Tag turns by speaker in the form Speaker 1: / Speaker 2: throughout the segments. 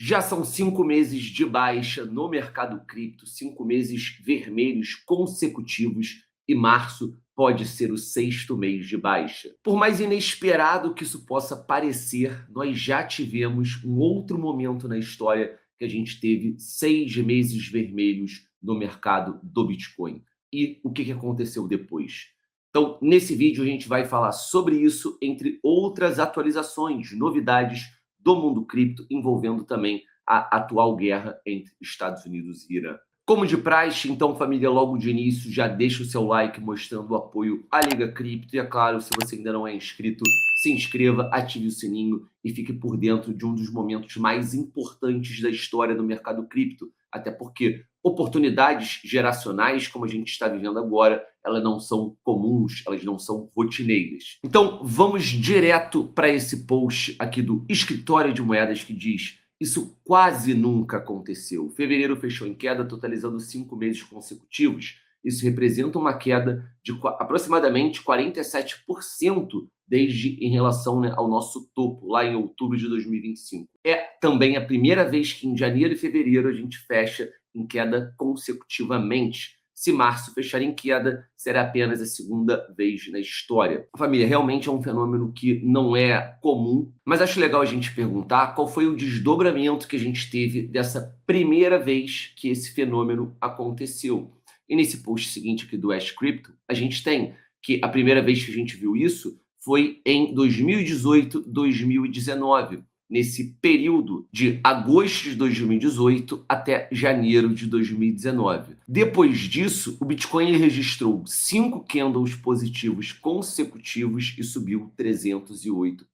Speaker 1: Já são 5 meses de baixa no mercado cripto, 5 meses vermelhos consecutivos, e março pode ser o 6º mês de baixa. Por mais inesperado que isso possa parecer, nós já tivemos um outro momento na história que a gente teve 6 meses vermelhos no mercado do Bitcoin. E o que aconteceu depois? Então, nesse vídeo a gente vai falar sobre isso, entre outras atualizações, novidades do mundo cripto, envolvendo também a atual guerra entre Estados Unidos e Irã. Como de praxe, então, família, logo de início, já deixa o seu like mostrando o apoio à Liga Cripto. E, é claro, se você ainda não é inscrito, se inscreva, ative o sininho e fique por dentro de um dos momentos mais importantes da história do mercado cripto. Até porque oportunidades geracionais, como a gente está vivendo agora, elas não são comuns, elas não são rotineiras. Então, vamos direto para esse post aqui do Escritório de Moedas que diz: isso quase nunca aconteceu. Fevereiro fechou em queda, totalizando 5 meses consecutivos. Isso representa uma queda de aproximadamente 47% desde em relação, né, ao nosso topo, lá em outubro de 2025. É também a primeira vez que em janeiro e fevereiro a gente fecha em queda consecutivamente. Se março fechar em queda, será apenas a segunda vez na história. Família, realmente é um fenômeno que não é comum, mas acho legal a gente perguntar qual foi o desdobramento que a gente teve dessa primeira vez que esse fenômeno aconteceu. E nesse post seguinte aqui do Ash Crypto, a gente tem que a primeira vez que a gente viu isso foi em 2018, 2019. Nesse período de agosto de 2018 até janeiro de 2019. Depois disso, o Bitcoin registrou 5 candles positivos consecutivos e subiu 308%,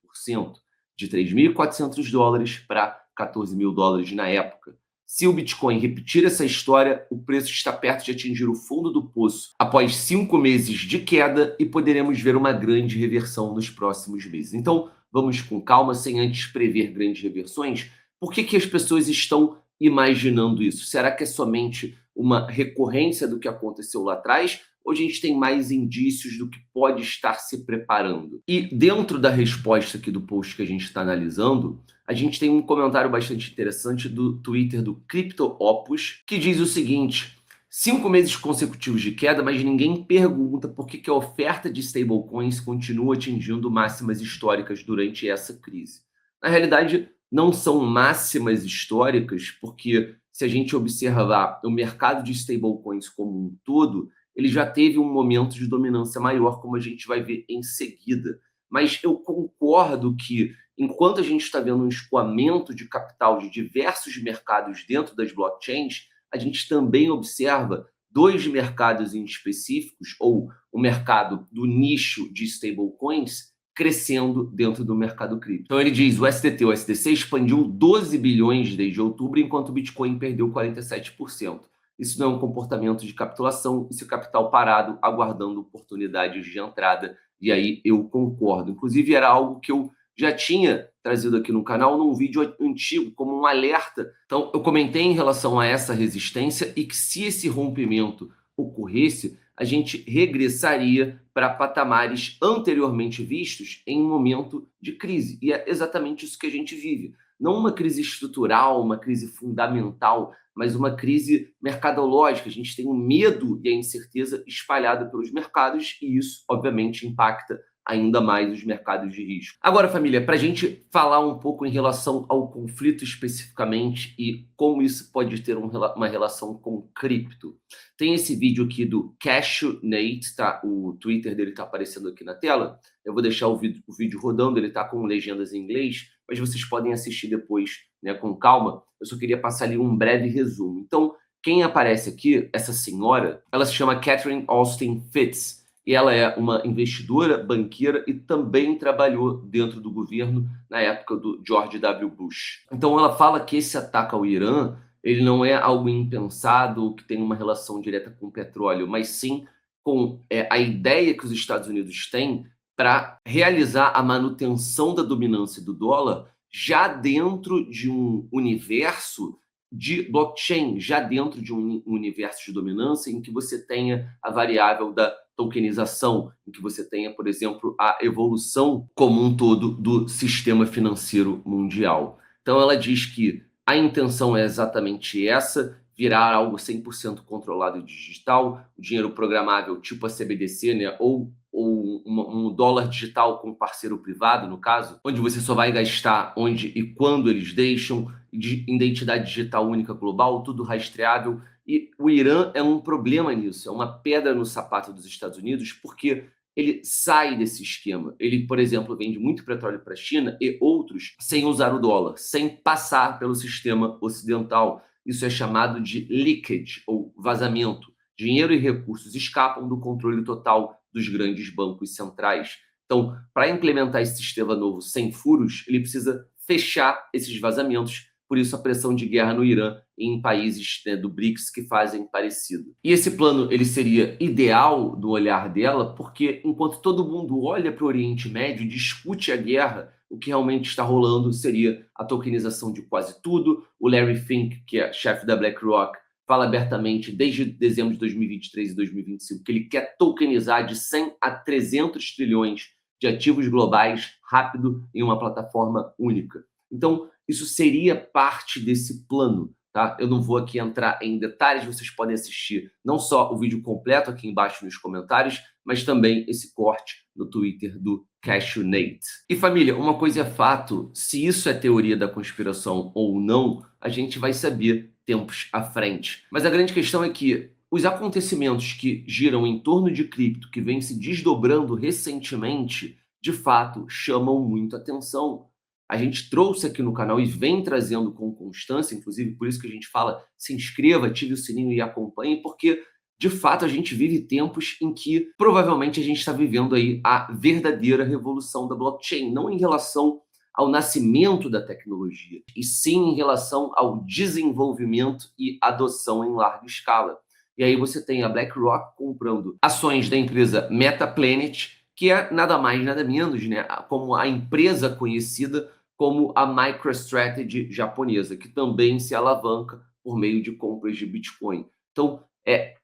Speaker 1: de $3.400 para $14.000 na época. Se o Bitcoin repetir essa história, o preço está perto de atingir o fundo do poço após 5 meses de queda e poderemos ver uma grande reversão nos próximos meses. Então, vamos com calma, sem antes prever grandes reversões. Por que as pessoas estão imaginando isso? Será que é somente uma recorrência do que aconteceu lá atrás? Ou a gente tem mais indícios do que pode estar se preparando? E dentro da resposta aqui do post que a gente está analisando, a gente tem um comentário bastante interessante do Twitter do CryptoOpus, que diz o seguinte: 5 meses consecutivos de queda, mas ninguém pergunta por que a oferta de stablecoins continua atingindo máximas históricas durante essa crise. Na realidade, não são máximas históricas, porque se a gente observar o mercado de stablecoins como um todo, ele já teve um momento de dominância maior, como a gente vai ver em seguida. Mas eu concordo que, enquanto a gente está vendo um escoamento de capital de diversos mercados dentro das blockchains, a gente também observa 2 mercados em específicos, ou o mercado do nicho de stablecoins, crescendo dentro do mercado cripto. Então ele diz: o STT, o SDC expandiu 12 bilhões desde outubro, enquanto o Bitcoin perdeu 47%. Isso não é um comportamento de capitulação, isso é capital parado, aguardando oportunidades de entrada. E aí eu concordo. Inclusive, era algo que eu já tinha trazido aqui no canal num vídeo antigo, como um alerta. Então, eu comentei em relação a essa resistência e que, se esse rompimento ocorresse, a gente regressaria para patamares anteriormente vistos em um momento de crise. E é exatamente isso que a gente vive. Não uma crise estrutural, uma crise fundamental, mas uma crise mercadológica. A gente tem o medo e a incerteza espalhada pelos mercados e isso, obviamente, impacta ainda mais os mercados de risco. Agora, família, para a gente falar um pouco em relação ao conflito especificamente e como isso pode ter uma relação com cripto, tem esse vídeo aqui do Cashew Nate, tá? O Twitter dele está aparecendo aqui na tela. Eu vou deixar o vídeo rodando, ele está com legendas em inglês, mas vocês podem assistir depois, né, com calma. Eu só queria passar ali um breve resumo. Então, quem aparece aqui, essa senhora, ela se chama Catherine Austin Fitts, e ela é uma investidora, banqueira e também trabalhou dentro do governo na época do George W. Bush. Então ela fala que esse ataque ao Irã, ele não é algo impensado, que tem uma relação direta com o petróleo, mas sim com a ideia que os Estados Unidos têm para realizar a manutenção da dominância do dólar já dentro de um universo de blockchain, já dentro de um universo de dominância em que você tenha a variável da tokenização, em que você tenha, por exemplo, a evolução como um todo do sistema financeiro mundial. Então ela diz que A intenção é exatamente essa, virar algo 100% controlado e digital, o dinheiro programável tipo a CBDC, né? Ou um dólar digital com parceiro privado, no caso, onde você só vai gastar onde e quando eles deixam, de identidade digital única global, tudo rastreável. E o Irã é um problema nisso, é uma pedra no sapato dos Estados Unidos, porque ele sai desse esquema. Ele, por exemplo, vende muito petróleo para a China e outros sem usar o dólar, sem passar pelo sistema ocidental. Isso é chamado de leakage, ou vazamento. Dinheiro e recursos escapam do controle total dos grandes bancos centrais. Então, para implementar esse sistema novo sem furos, ele precisa fechar esses vazamentos. Por isso, a pressão de guerra no Irã e em países, né, do BRICS que fazem parecido. E esse plano ele seria ideal do olhar dela, porque enquanto todo mundo olha para o Oriente Médio e discute a guerra, o que realmente está rolando seria a tokenização de quase tudo. O Larry Fink, que é chefe da BlackRock, fala abertamente desde dezembro de 2023 e 2025 que ele quer tokenizar de 100 a 300 trilhões de ativos globais rápido em uma plataforma única. Então, isso seria parte desse plano, tá? Eu não vou aqui entrar em detalhes, vocês podem assistir não só o vídeo completo aqui embaixo nos comentários, mas também esse corte no Twitter do Cashew Nate. E família, uma coisa é fato, se isso é teoria da conspiração ou não, a gente vai saber tempos à frente. Mas a grande questão é que os acontecimentos que giram em torno de cripto, que vêm se desdobrando recentemente, de fato chamam muito atenção. A gente trouxe aqui no canal e vem trazendo com constância, inclusive por isso que a gente fala, se inscreva, ative o sininho e acompanhe, porque de fato a gente vive tempos em que provavelmente a gente está vivendo aí a verdadeira revolução da blockchain, não em relação ao nascimento da tecnologia, e sim em relação ao desenvolvimento e adoção em larga escala. E aí você tem a BlackRock comprando ações da empresa MetaPlanet, que é nada mais, nada menos, né, como a empresa conhecida como a MicroStrategy japonesa, que também se alavanca por meio de compras de Bitcoin. Então, é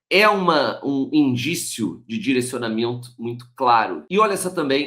Speaker 1: um indício de direcionamento muito claro. E olha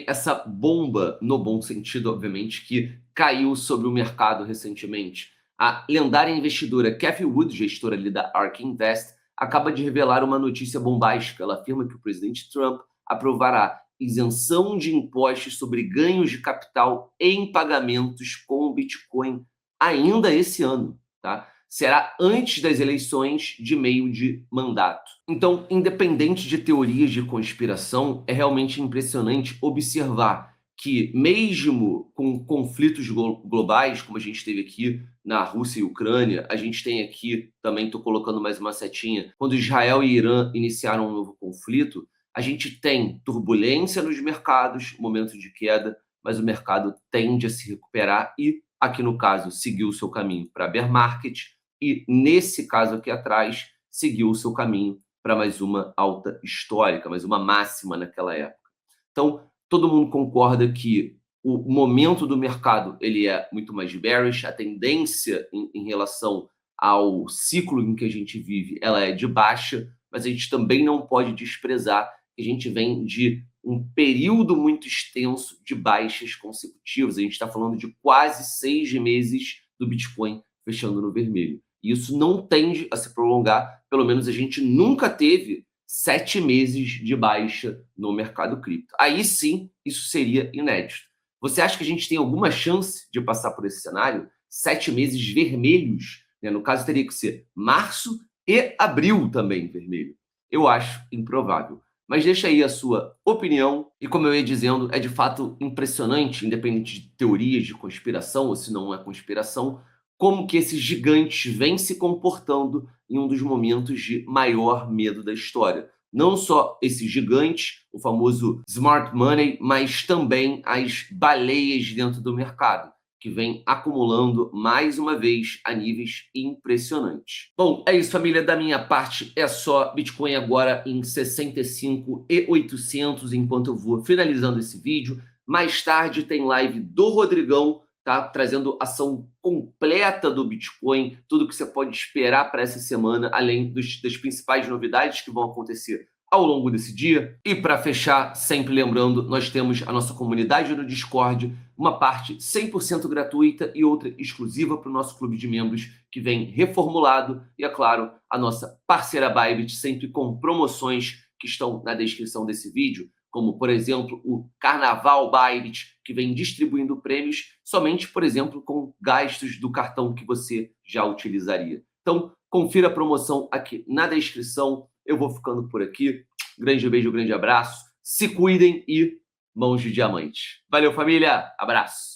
Speaker 1: essa bomba, no bom sentido, obviamente, que caiu sobre o mercado recentemente. A lendária investidora Cathie Wood, gestora ali da ARK Invest, acaba de revelar uma notícia bombástica. Ela afirma que o presidente Trump aprovará isenção de impostos sobre ganhos de capital em pagamentos com Bitcoin ainda esse ano, tá? Será antes das eleições de meio de mandato. Então, independente de teorias de conspiração, é realmente impressionante observar que, mesmo com conflitos globais, como a gente teve aqui na Rússia e Ucrânia, a gente tem aqui, também estou colocando mais uma setinha, quando Israel e Irã iniciaram um novo conflito, a gente tem turbulência nos mercados, momento de queda, mas o mercado tende a se recuperar e, aqui no caso, seguiu o seu caminho para bear market e, nesse caso aqui atrás, seguiu o seu caminho para mais uma alta histórica, mais uma máxima naquela época. Então, todo mundo concorda que o momento do mercado ele é muito mais bearish, a tendência em relação ao ciclo em que a gente vive, ela é de baixa, mas a gente também não pode desprezar que a gente vem de um período muito extenso de baixas consecutivas. A gente está falando de quase 6 meses do Bitcoin fechando no vermelho. E isso não tende a se prolongar, pelo menos a gente nunca teve 7 meses de baixa no mercado cripto. Aí sim, isso seria inédito. Você acha que a gente tem alguma chance de passar por esse cenário? 7 meses vermelhos, né? No caso, teria que ser março e abril também vermelho. Eu acho improvável. Mas deixa aí a sua opinião. E como eu ia dizendo, é de fato impressionante, independente de teorias de conspiração ou se não é conspiração, como que esses gigantes vêm se comportando em um dos momentos de maior medo da história. Não só esses gigantes, o famoso smart money, mas também as baleias dentro do mercado, que vem acumulando mais uma vez a níveis impressionantes. Bom, é isso, família. Da minha parte é só. Bitcoin agora em 65.800, enquanto eu vou finalizando esse vídeo. Mais tarde tem live do Rodrigão, tá? Trazendo ação completa do Bitcoin, tudo que você pode esperar para essa semana, além das principais novidades que vão acontecer ao longo desse dia. E para fechar, sempre lembrando, nós temos a nossa comunidade no Discord, uma parte 100% gratuita e outra exclusiva para o nosso clube de membros, que vem reformulado, e, é claro, a nossa parceira Bybit, sempre com promoções que estão na descrição desse vídeo, como, por exemplo, o Carnaval Bybit, que vem distribuindo prêmios somente, por exemplo, com gastos do cartão que você já utilizaria. Então, confira a promoção aqui na descrição. Eu vou ficando por aqui. Grande beijo, grande abraço. Se cuidem e mãos de diamante. Valeu, família. Abraço.